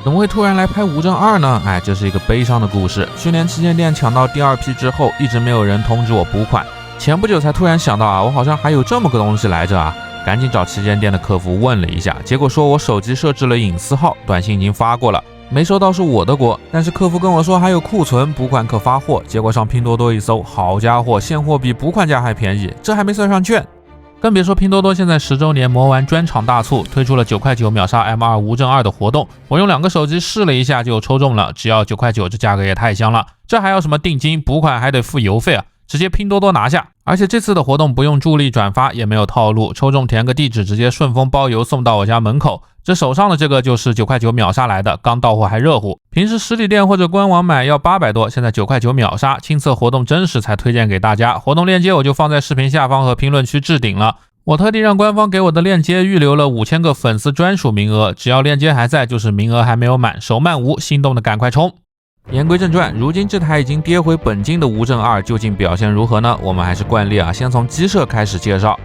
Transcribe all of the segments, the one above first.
怎么会突然来拍无证2呢？这是一个悲伤的故事。去年旗舰店抢到第2批之后，一直没有人通知我补款，前不久才突然想到我好像还有这么个东西来着赶紧找旗舰店的客服问了一下，结果说我手机设置了隐私号，短信已经发过了，没收到是我的锅，但是客服跟我说还有库存，补款可发货。结果上拼多多一搜，好家伙，现货比补款价还便宜，这还没算上券。更别说拼多多现在10周年魔玩专场大促，推出了9块9秒杀 M2 无证2的活动，我用2个手机试了一下就抽中了，只要9块9，这价格也太香了，这还要什么定金，补款还得付邮费直接拼多多拿下。而且这次的活动不用助力转发，也没有套路，抽中填个地址直接顺丰包邮送到我家门口。这手上的这个就是9块9秒杀来的，刚到货还热乎，平时实体店或者官网买要800多，现在9块9秒杀，亲测活动真实才推荐给大家。活动链接我就放在视频下方和评论区置顶了，我特地让官方给我的链接预留了5000个粉丝专属名额，只要链接还在，就是名额还没有满，手慢无，心动的赶快冲。言归正传，如今这台已经跌回本金的无证2究竟表现如何呢？我们还是惯例先从机设开始介绍。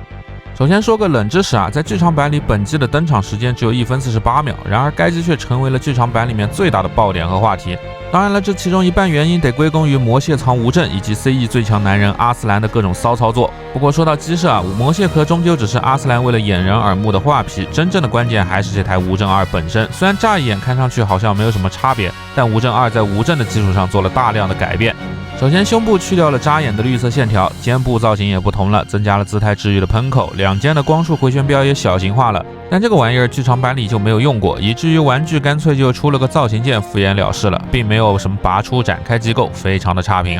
首先说个冷知识在剧场版里本机的登场时间只有1分48秒，然而该机却成为了剧场版里面最大的爆点和话题。当然了，这其中一半原因得归功于魔蟹藏无证以及 CE 最强男人阿斯兰的各种骚操作。不过说到机设魔蟹壳终究只是阿斯兰为了掩人耳目的画皮，真正的关键还是这台无证2本身。虽然乍一眼看上去好像没有什么差别，但无证2在无证的基础上做了大量的改变。首先胸部去掉了扎眼的绿色线条，肩部造型也不同了，增加了姿态治愈的喷口，两肩的光束回旋镖也小型化了，但这个玩意儿剧场版里就没有用过，以至于玩具干脆就出了个造型件敷衍了事了，并没有什么拔出展开机构，非常的差评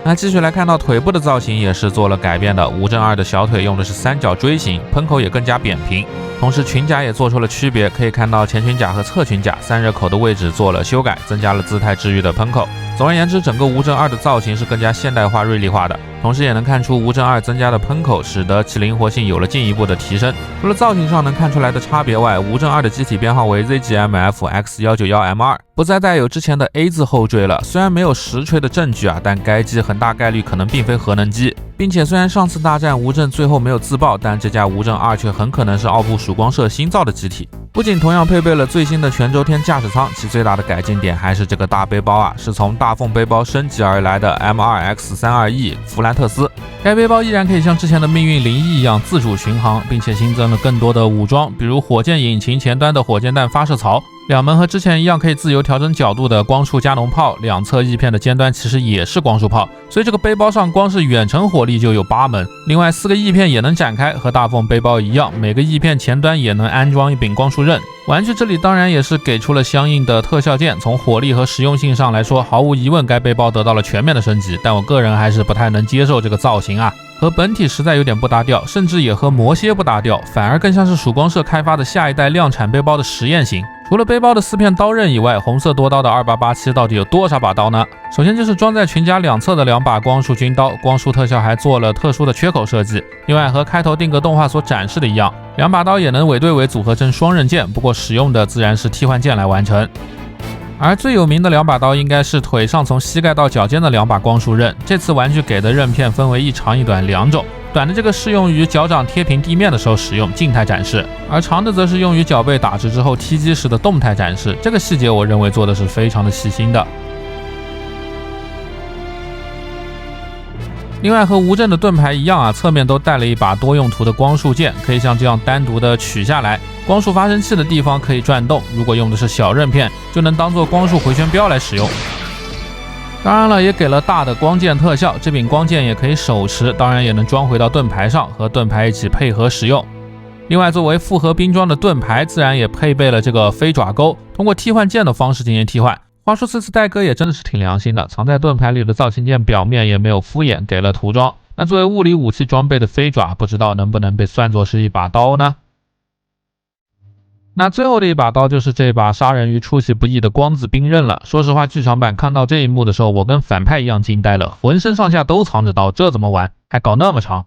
那继续来看到腿部的造型也是做了改变的，无证2的小腿用的是3角锥形，喷口也更加扁平，同时裙甲也做出了区别，可以看到前裙甲和侧裙甲散热口的位置做了修改，增加了姿态治愈的喷口。总而言之，整个无证2的造型是更加现代化锐利化的，同时也能看出无证2增加的喷口使得其灵活性有了进一步的提升。除了造型上能看出来的差别外，无证2的机体编号为 ZGMF-X191M2， 不再带有之前的 A 字后缀了。虽然没有实锤的证据但该机很大概率可能并非核能机，并且虽然上次大战无证最后没有自爆，但这架无证2却很可能是奥布曙光社新造的机体。不仅同样配备了最新的全周天驾驶舱，其最大的改进点还是这个大背包是从大凤背包升级而来的 M2X32E 弗兰特斯。该背包依然可以像之前的命运01一样自主巡航，并且新增了更多的武装，比如火箭引擎前端的火箭弹发射槽，两门和之前一样可以自由调整角度的光束加农炮，两侧翼片的尖端其实也是光束炮，所以这个背包上光是远程火力就有8门，另外4个翼片也能展开，和大凤背包一样，每个翼片前端也能安装一柄光束刃。玩具这里当然也是给出了相应的特效件，从火力和实用性上来说，毫无疑问该背包得到了全面的升级，但我个人还是不太能接受这个造型和本体实在有点不搭调，甚至也和魔蝎不搭调，反而更像是曙光社开发的下一代量产背包的实验型。除了背包的4片刀刃以外，红色多刀的2887到底有多少把刀呢？首先就是装在裙甲两侧的2把光束军刀，光束特效还做了特殊的缺口设计。另外和开头定格动画所展示的一样，2把刀也能尾对尾组合成双刃剑，不过使用的自然是替换剑来完成。而最有名的2把刀应该是腿上从膝盖到脚尖的2把光束刃，这次玩具给的刃片分为一长一短2种，短的这个适用于脚掌贴平地面的时候使用，静态展示，而长的则是用于脚背打直之后踢击时的动态展示，这个细节我认为做的是非常的细心的。另外和无证的盾牌一样侧面都带了一把多用途的光束剑，可以像这样单独的取下来，光束发生器的地方可以转动，如果用的是小刃片就能当做光束回旋镖来使用。当然了，也给了大的光剑特效，这柄光剑也可以手持，当然也能装回到盾牌上，和盾牌一起配合使用。另外作为复合冰装的盾牌自然也配备了这个飞爪钩，通过替换剑的方式进行替换。话说这次戴哥也真的是挺良心的，藏在盾牌里的造型件表面也没有敷衍，给了涂装。那作为物理武器装备的飞爪，不知道能不能被算作是一把刀呢？那最后的一把刀就是这把杀人于出其不意的光子冰刃了。说实话，剧场版看到这一幕的时候，我跟反派一样惊呆了，浑身上下都藏着刀，这怎么玩？还搞那么长。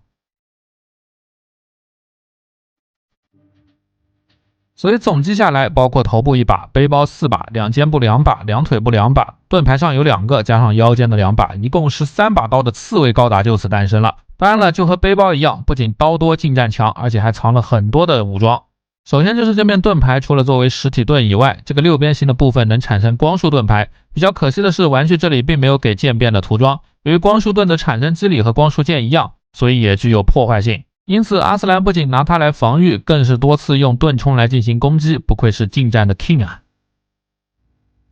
所以总计下来，包括头部1把，背包4把，两肩部2把，两腿部2把，盾牌上有2个，加上腰间的2把，一共13把刀的刺猬高达就此诞生了。当然了，就和背包一样，不仅刀多近战强，而且还藏了很多的武装。首先就是这面盾牌，除了作为实体盾以外，这个六边形的部分能产生光束盾牌。比较可惜的是，玩具这里并没有给渐变的涂装。由于光束盾的产生机理和光束剑一样，所以也具有破坏性。因此，阿斯兰不仅拿它来防御，更是多次用盾冲来进行攻击，不愧是近战的 King 啊！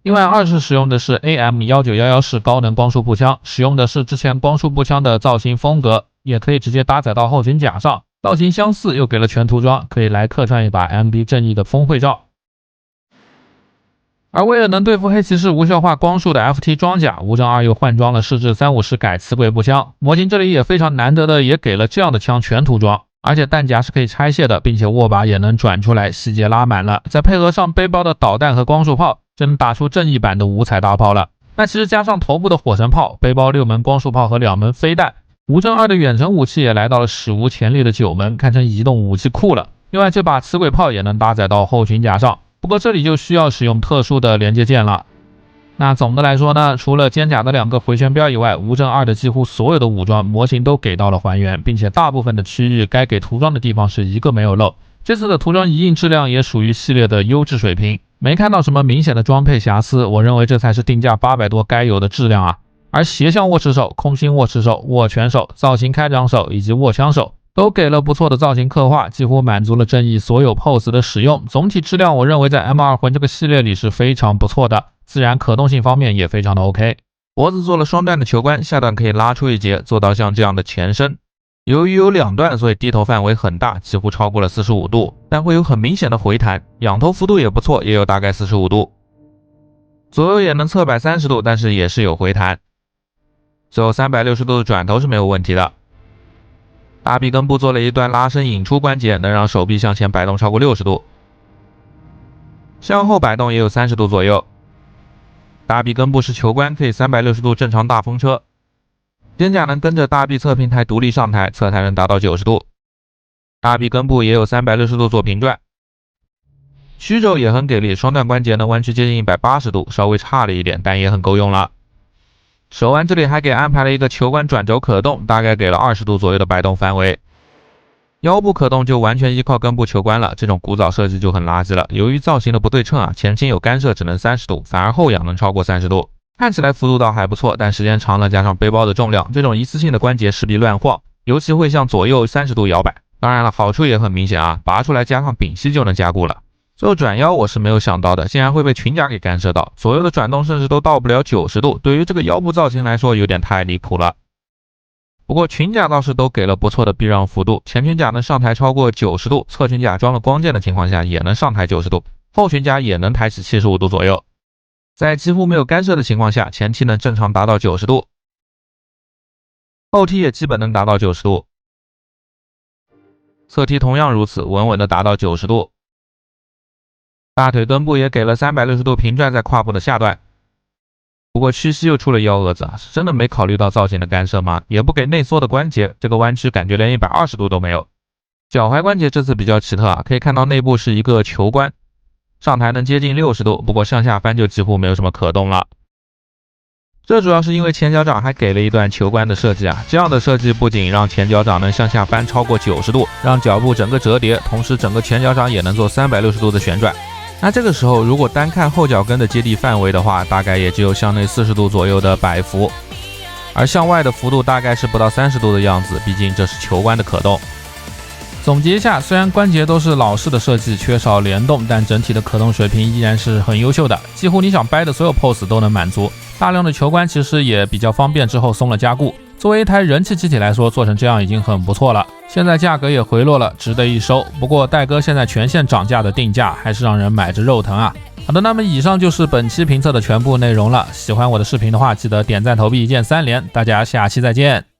另外，二是使用的是 AM1911式高能光束步枪，使用的是之前光束步枪的造型风格，也可以直接搭载到后裙甲上，造型相似，又给了全涂装，可以来客串一把 MB 正义的峰会罩。而为了能对付黑骑士无效化光束的 FT 装甲，无证2又换装了试制350改磁轨步枪，模型这里也非常难得的也给了这样的枪全涂装，而且弹夹是可以拆卸的，并且握把也能转出来，细节拉满了，再配合上背包的导弹和光束炮，真打出正义版的五彩大炮了。那其实加上头部的火神炮、背包6门光束炮和2门飞弹，无证2的远程武器也来到了史无前例的9门，堪称移动武器库了。另外这把磁轨炮也能搭载到后裙甲上，不过这里就需要使用特殊的连接件了。那总的来说呢，除了肩甲的2个回旋镖以外，无证2的几乎所有的武装模型都给到了还原，并且大部分的区域该给涂装的地方是一个没有漏。这次的涂装一印质量也属于系列的优质水平，没看到什么明显的装配瑕疵，我认为这才是定价800多该有的质量啊。而斜向握持手、空心握持手、握拳手、造型开掌手以及握枪手都给了不错的造型刻画，几乎满足了正义所有 pose 的使用。总体质量我认为在 M2 魂这个系列里是非常不错的，自然可动性方面也非常的 OK。脖子做了双段的球冠，下段可以拉出一截，做到像这样的前伸。由于有2段，所以低头范围很大，几乎超过了45度，但会有很明显的回弹，仰头幅度也不错，也有大概45度。左右也能侧摆30度，但是也是有回弹。最后360度的转头是没有问题的。大臂根部做了一段拉伸引出关节，能让手臂向前摆动超过60度，向后摆动也有30度左右。大臂根部是球冠，可以360度正常大风车。肩甲能跟着大臂侧平台独立上抬，侧抬能达到90度。大臂根部也有360度做平转。虚肘也很给力，双段关节能弯曲接近180度，稍微差了一点，但也很够用了。手腕这里还给安排了一个球冠转轴可动，大概给了20度左右的摆动范围。腰部可动就完全依靠根部球冠了，这种古早设计就很垃圾了。由于造型的不对称啊，前倾有干涉只能30度，反而后仰能超过30度。看起来幅度倒还不错，但时间长了加上背包的重量，这种一次性的关节势必乱晃，尤其会向左右30度摇摆。当然了，好处也很明显啊，拔出来加上丙烯就能加固了。最后转腰我是没有想到的，竟然会被裙甲给干涉到，左右的转动甚至都到不了90度，对于这个腰部造型来说有点太离谱了。不过裙甲倒是都给了不错的避让幅度，前裙甲能上抬超过90度，侧裙甲装了光剑的情况下也能上抬90度，后裙甲也能抬起75度左右。在几乎没有干涉的情况下，前踢能正常达到90度，后踢也基本能达到90度，侧踢同样如此，稳稳的达到90度。大腿根部也给了360度平转在胯部的下段。不过屈膝又出了幺蛾子啊，是真的没考虑到造型的干涉吗？也不给内缩的关节，这个弯曲感觉连120度都没有。脚踝关节这次比较奇特啊，可以看到内部是一个球冠，上抬能接近60度，不过向下翻就几乎没有什么可动了。这主要是因为前脚掌还给了一段球冠的设计啊，这样的设计不仅让前脚掌能向下翻超过90度，让脚部整个折叠，同时整个前脚掌也能做360度的旋转。那这个时候如果单看后脚跟的接地范围的话，大概也只有向内40度左右的摆幅，而向外的幅度大概是不到30度的样子，毕竟这是球冠的可动。总结一下，虽然关节都是老式的设计，缺少联动，但整体的可动水平依然是很优秀的，几乎你想掰的所有 pose 都能满足。大量的球冠其实也比较方便，之后松了加固。作为一台人气机体来说，做成这样已经很不错了。现在价格也回落了，值得一收。不过戴哥现在全线涨价的定价，还是让人买着肉疼啊。好的，那么以上就是本期评测的全部内容了。喜欢我的视频的话，记得点赞投币一键3连。大家下期再见。